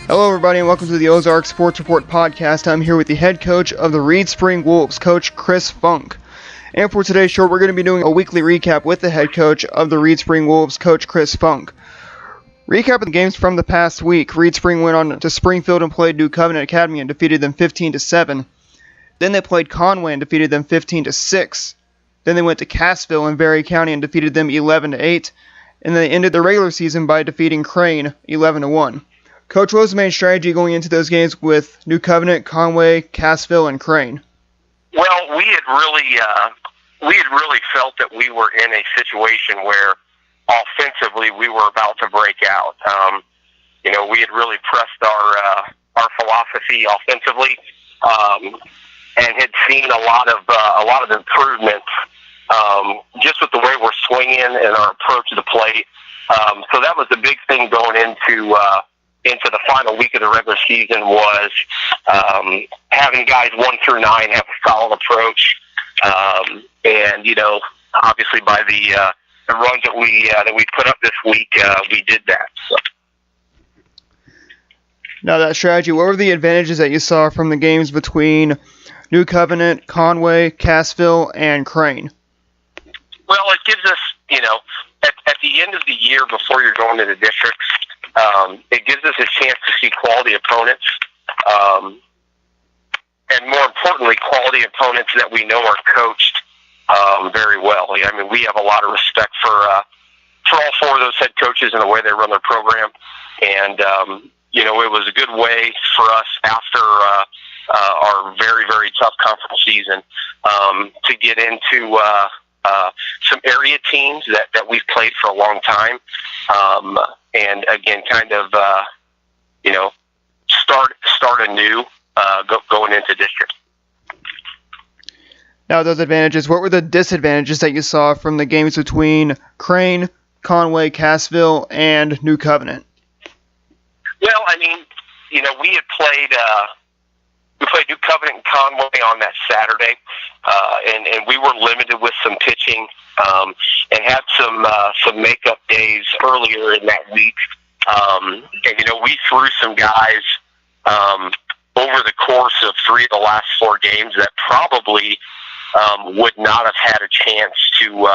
Hello everybody and welcome to the Ozarks Sports Report podcast. I'm here with the head coach of the Reed Spring Wolves, Coach Chris Funk. And for today's show, we're going to be doing a weekly recap with the head coach of the Reed Spring Wolves, Coach Chris Funk. Recap of the games from the past week. Reed Spring went on to Springfield and played New Covenant Academy and defeated them 15-7. Then they played Conway and defeated them 15-6. Then they went to Cassville in Berry County and defeated them 11-8. And they ended the regular season by defeating Crane 11-1. Coach, what was the main strategy going into those games with New Covenant, Conway, Cassville, and Crane? Well, we had really felt that we were in a situation where offensively we were about to break out. We had really pressed our philosophy offensively, and had seen a lot of improvements just with the way we're swinging and our approach to the plate. So that was the big thing going into the final week of the regular season was having guys 1 through 9 have a solid approach, and obviously by the runs that we put up this week, we did that. So. Now that strategy, what were the advantages that you saw from the games between New Covenant, Conway, Cassville, and Crane? Well, it gives us, at the end of the year before you're going to the districts, it gives us a chance to see quality opponents, and more importantly, quality opponents that we know are coached very well. I mean, we have a lot of respect for all 4 of those head coaches and the way they run their program, and it was a good way for us after our very, very tough conference season to get into some area teams that we've played for a long time. And again, kind of, start anew going into district. Now, those advantages, what were the disadvantages that you saw from the games between Crane, Conway, Cassville, and New Covenant? Well, I mean, we had played New Covenant and Conway on that Saturday, and we were limited with some pitching, and had some makeup days earlier in that week. And we threw some guys over the course of 3 of the last 4 games that probably would not have had a chance to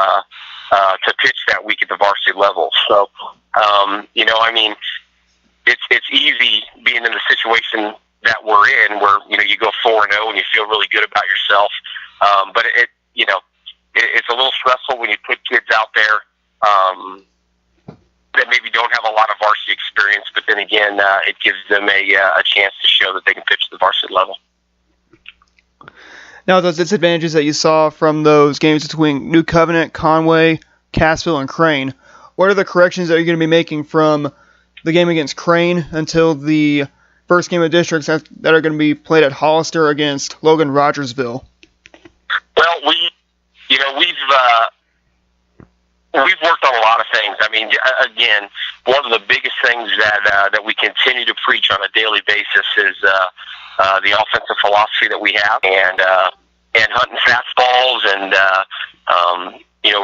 pitch that week at the varsity level. So, it's easy being in the situation that we're in, where you go 4-0 and you feel really good about yourself. But it's a little stressful when you put kids out there that maybe don't have a lot of varsity experience. But then again, it gives them a chance to show that they can pitch at the varsity level. Now, those disadvantages that you saw from those games between New Covenant, Conway, Cassville, and Crane, what are the corrections that you're going to be making from the game against Crane until the first game of districts that are going to be played at Hollister against Logan Rogersville? Well, we've worked on a lot of things. I mean, again, one of the biggest things that we continue to preach on a daily basis is the offensive philosophy that we have, and hunting fastballs, and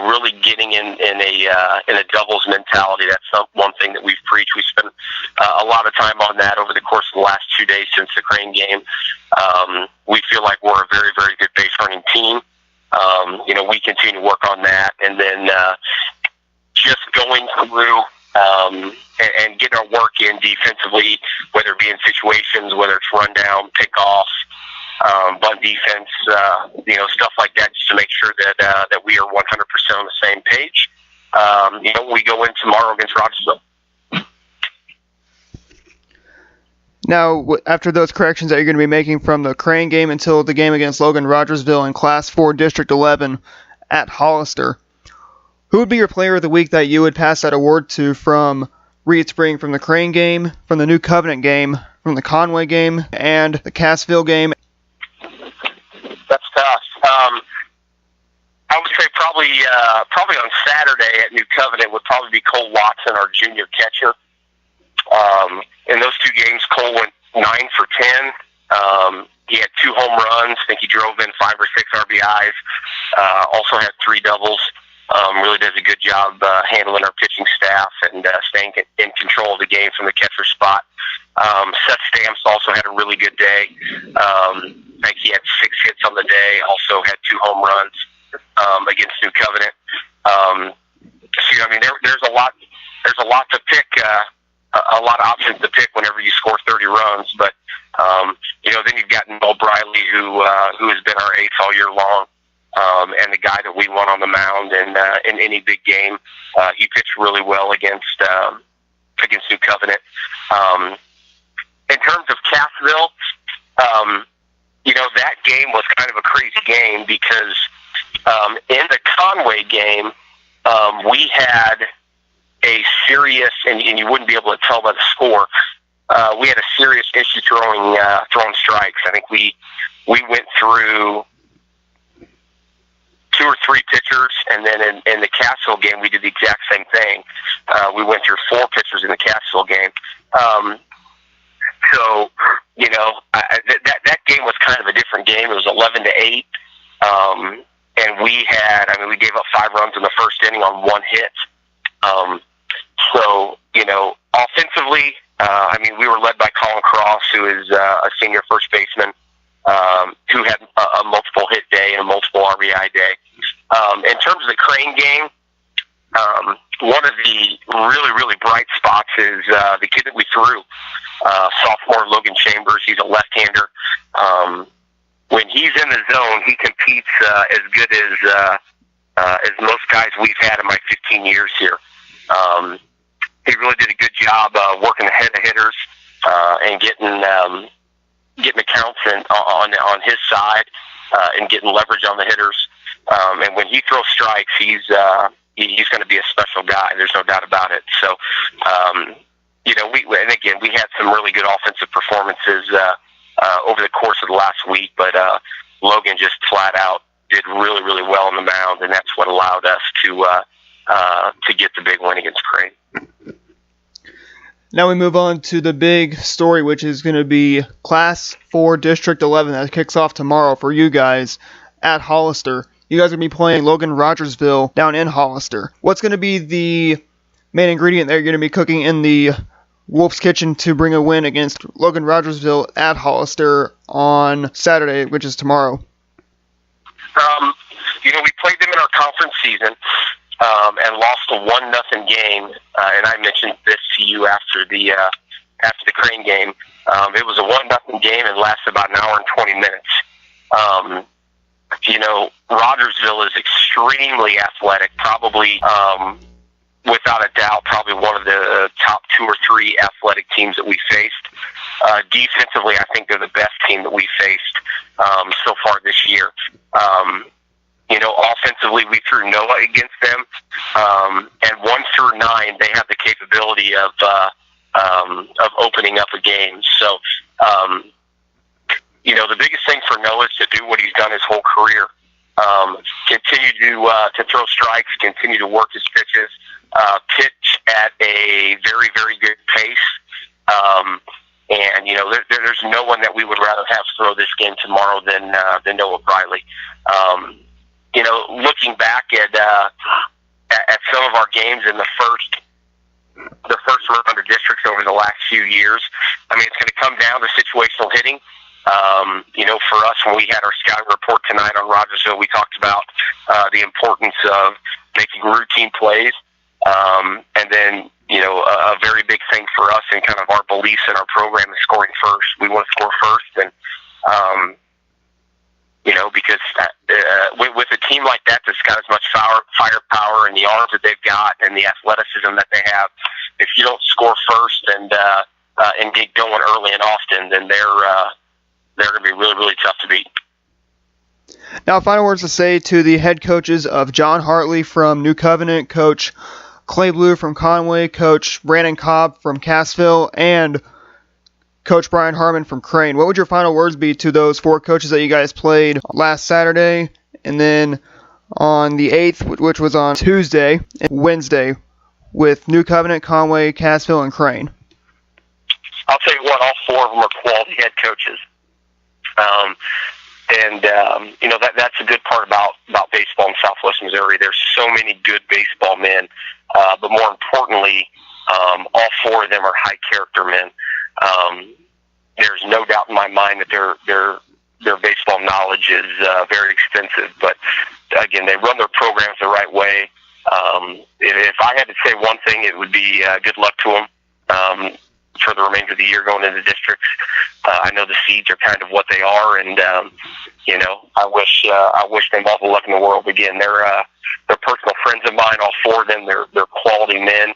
really getting in a doubles mentality. That's one thing that we've preached. We spent a lot of time on that over the course of the last 2 days since the Crane game. We feel like we're a very, very good base running team. We continue to work on that, and then just going through and getting our work in defensively, whether it be in situations, whether it's run down, pick off, bunt defense, stuff like that, just to make sure that we are 100% on the same page. We go in tomorrow against Rogersville. Now, after those corrections that you're going to be making from the Crane game until the game against Logan Rogersville in Class 4 District 11 at Hollister, who would be your player of the week that you would pass that award to from Reed Spring, from the Crane game, from the New Covenant game, from the Conway game, and the Cassville game? That's tough. I would say probably on Saturday at New Covenant would probably be Cole Watson, our junior catcher. In those 2 games, Cole went 9 for 10. He had 2 home runs. I think he drove in 5 or 6 RBIs. Also had 3 doubles. really does a good job handling our pitching staff and staying in control of the game from the catcher spot. Seth Stamps also had a really good day. I think he had 6 hits on the day, also had 2 home runs against New Covenant. So, I mean, there's a lot to pick, a lot of options to pick whenever you score 30 runs. But then you've got Noel Briley, who has been our ace all year long, and the guy that we want on the mound in any big game. He pitched really well against New Covenant. In terms of Cassville, that game was kind of a crazy game because in the Conway game, we had a serious, and you wouldn't be able to tell by the score, we had a serious issue throwing strikes. I think we went through 2 or 3 pitchers, and then in the Cassville game, we did the exact same thing. We went through 4 pitchers in the Cassville game. So, that game was kind of a different game. It was 11-8. And we gave up 5 runs in the first inning on 1 hit. So, offensively, we were led by Colin Cross, who is a senior first baseman, who had a multiple hit day and a multiple RBI day. In terms of the Crane game, one of the really, really bright spots is the kid that we threw, sophomore Logan Chambers. He's a left-hander. When he's in the zone, he competes as good as most guys we've had in my 15 years here. He really did a good job working ahead of hitters and getting accounts on his side and getting leverage on the hitters. And when he throws strikes, he's going to be a special guy. There's no doubt about it. So, we had some really good offensive performances over the course of the last week, but Logan just flat out did really, really well on the mound, and that's what allowed us to get the big win against Crane. Now we move on to the big story, which is going to be Class 4 District 11 that kicks off tomorrow for you guys at Hollister. You guys are going to be playing Logan Rogersville down in Hollister. What's going to be the main ingredient that you're going to be cooking in the Wolf's Kitchen to bring a win against Logan Rogersville at Hollister on Saturday, which is tomorrow? We played them in our conference season and lost a 1-0 game. And I mentioned this to you after the Crane game. It was a 1-0 game and lasted about an hour and 20 minutes. Rogersville is extremely athletic, probably without a doubt, probably one of the top 2 or 3 athletic teams that we faced. Defensively, I think they're the best team that we faced so far this year. Offensively, we threw Noah against them, and 1 through 9, they have the capability of opening up a game. So, the biggest thing for Noah is to do what he's done his whole career. Continue to throw strikes, continue to work his pitches, pitch at a very, very good pace. There's no one that we would rather have throw this game tomorrow than Noah Briley. Looking back at some of our games in the first round of districts over the last few years, it's going to come down to situational hitting. For us, when we had our scouting report tonight on Rogersville, we talked about the importance of making routine plays. And then, a very big thing for us and kind of our beliefs in our program is scoring first. We want to score first. And, because with a team like that that's got as much firepower and the arms that they've got and the athleticism that they have, if you don't score first and get going early and often, then they're going to be really, really tough to beat. Now, final words to say to the head coaches of John Hartley from New Covenant, Coach Clay Blue from Conway, Coach Brandon Cobb from Cassville, and Coach Brian Harmon from Crane. What would your final words be to those 4 coaches that you guys played last Saturday, and then on the 8th, which was on Tuesday and Wednesday, with New Covenant, Conway, Cassville, and Crane? I'll tell you what, all 4 of them are quality head coaches. And that's a good part about baseball in Southwest Missouri. There's so many good baseball men, but more importantly, all four of them are high character men. There's no doubt in my mind that their baseball knowledge is very extensive. But again, they run their programs the right way. If I had to say one thing, it would be good luck to them for the remainder of the year going into districts. I know the seeds are kind of what they are, and I wish them all the luck in the world. Again, they're personal friends of mine, all four of them. They're quality men.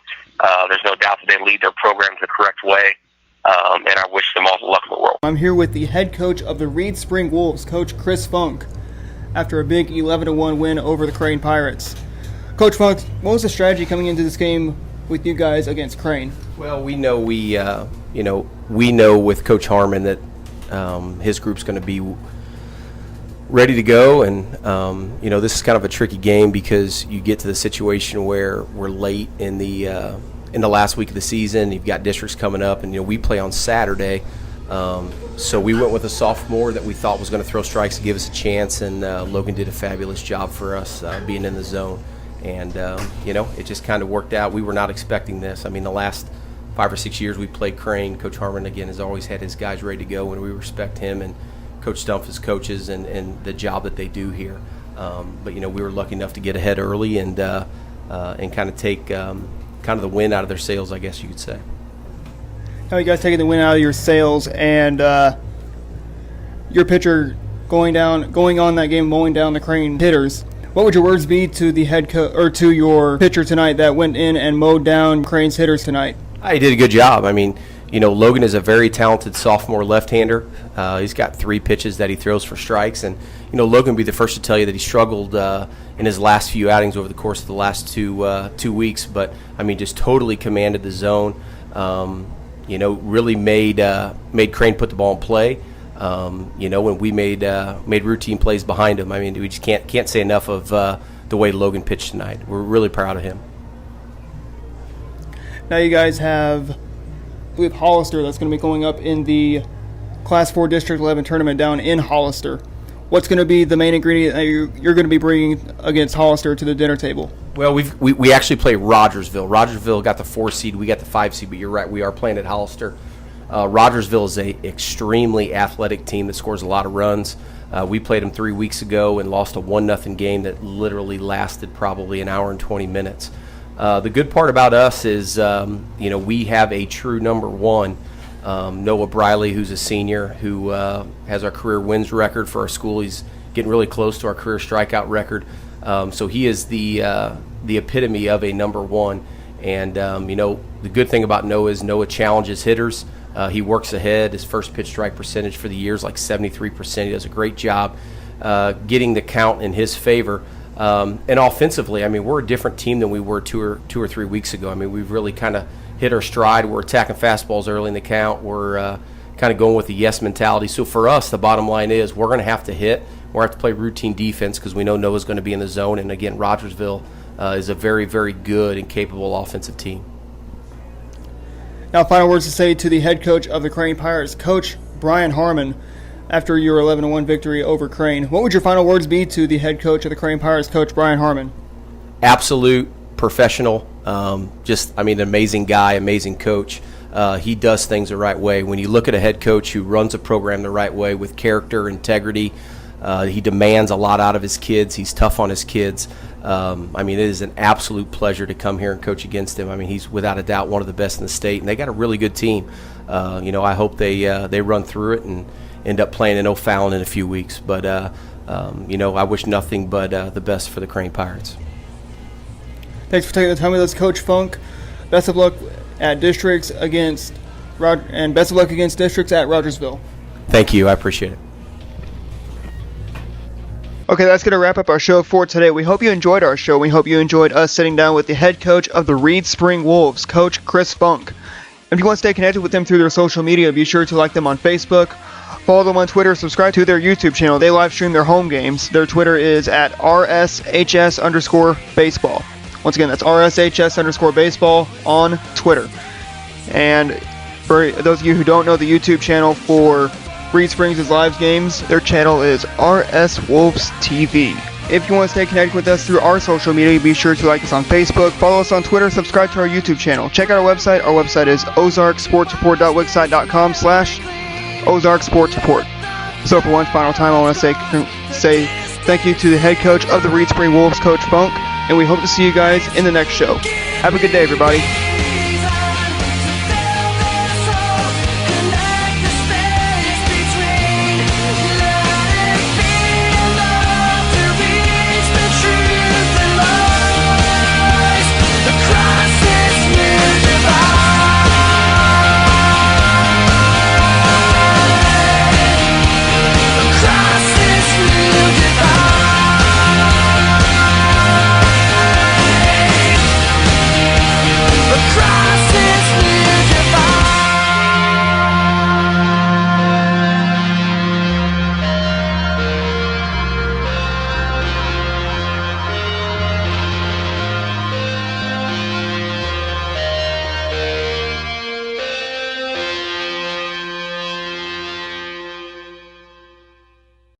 There's no doubt that they lead their programs the correct way, and I wish them all the luck in the world. I'm here with the head coach of the Reed Spring Wolves, Coach Chris Funk, after a big 11-1 win over the Crane Pirates. Coach Funk, what was the strategy coming into this game with you guys against Crane? Well, we know with Coach Harmon that his group's going to be ready to go, and this is kind of a tricky game because you get to the situation where we're late in the last week of the season. You've got districts coming up, and we play on Saturday, so we went with a sophomore that we thought was going to throw strikes and give us a chance, and Logan did a fabulous job for us being in the zone. And, it just kind of worked out. We were not expecting this. I mean, the last 5 or 6 years we played Crane. Coach Harmon, again, has always had his guys ready to go, and we respect him and Coach Stumpf as coaches and the job that they do here. But, we were lucky enough to get ahead early and kind of take kind of the wind out of their sails, I guess you could say. How you guys taking the wind out of your sails, and your pitcher going on that game, mowing down the Crane hitters? What would your words be to the head coach or to your pitcher tonight that went in and mowed down Crane's hitters tonight? He did a good job. I mean, Logan is a very talented sophomore left-hander. He's got 3 pitches that he throws for strikes, and Logan would be the first to tell you that he struggled in his last few outings over the course of the last 2 weeks. But I mean, just totally commanded the zone. Really made Crane put the ball in play. When we made routine plays behind him. I mean, we just can't say enough of the way Logan pitched tonight. We're really proud of him. Now you guys have Hollister that's going to be going up in the Class 4 District 11 tournament down in Hollister. What's going to be the main ingredient that you're going to be bringing against Hollister to the dinner table? Well, we actually play Rogersville. Rogersville got the 4 seed. We got the 5 seed, but you're right. We are playing at Hollister. Rogersville is a extremely athletic team that scores a lot of runs. We played them 3 weeks ago and lost a 1-0 game that literally lasted probably an hour and 20 minutes. The good part about us is, we have a true number 1, Noah Briley, who's a senior, who has our career wins record for our school. He's getting really close to our career strikeout record. So he is the epitome of a number 1. And, the good thing about Noah is Noah challenges hitters. He works ahead. His first pitch strike percentage for the year is like 73%. He does a great job getting the count in his favor. And offensively, I mean, we're a different team than we were two or 3 weeks ago. I mean, we've really kind of hit our stride. We're attacking fastballs early in the count. We're kind of going with the yes mentality. So for us, the bottom line is we're going to have to hit. We're going to have to play routine defense because we know Noah's going to be in the zone. And, again, Rogersville is a very, very good and capable offensive team. Now, final words to say to the head coach of the Crane Pirates, Coach Brian Harmon, after your 11-1 victory over Crane. What would your final words be to the head coach of the Crane Pirates, Coach Brian Harmon? Absolute professional, an amazing guy, amazing coach. He does things the right way. When you look at a head coach who runs a program the right way with character, integrity, he demands a lot out of his kids. He's tough on his kids. It is an absolute pleasure to come here and coach against him. I mean, he's without a doubt one of the best in the state, and they got a really good team. I hope they run through it and end up playing in O'Fallon in a few weeks. But, I wish nothing but the best for the Crane Pirates. Thanks for taking the time with us, Coach Funk. Best of luck at districts against districts at Rogersville. Thank you. I appreciate it. Okay, that's going to wrap up our show for today. We hope you enjoyed our show. We hope you enjoyed us sitting down with the head coach of the Reed Spring Wolves, Coach Chris Funk. If you want to stay connected with them through their social media, be sure to like them on Facebook, follow them on Twitter, subscribe to their YouTube channel. They live stream their home games. Their Twitter is at RSHS_baseball. Once again, that's RSHS_baseball on Twitter. And for those of you who don't know, the YouTube channel for Reed Springs' live games, their channel is RS Wolves TV. If you want to stay connected with us through our social media, be sure to like us on Facebook, follow us on Twitter, subscribe to our YouTube channel. Check out our website. Our website is ozarksportsreport.wixsite.com/Ozarks Sports Report. So for one final time, I want to say thank you to the head coach of the Reed Spring Wolves, Coach Funk, and we hope to see you guys in the next show. Have a good day, everybody.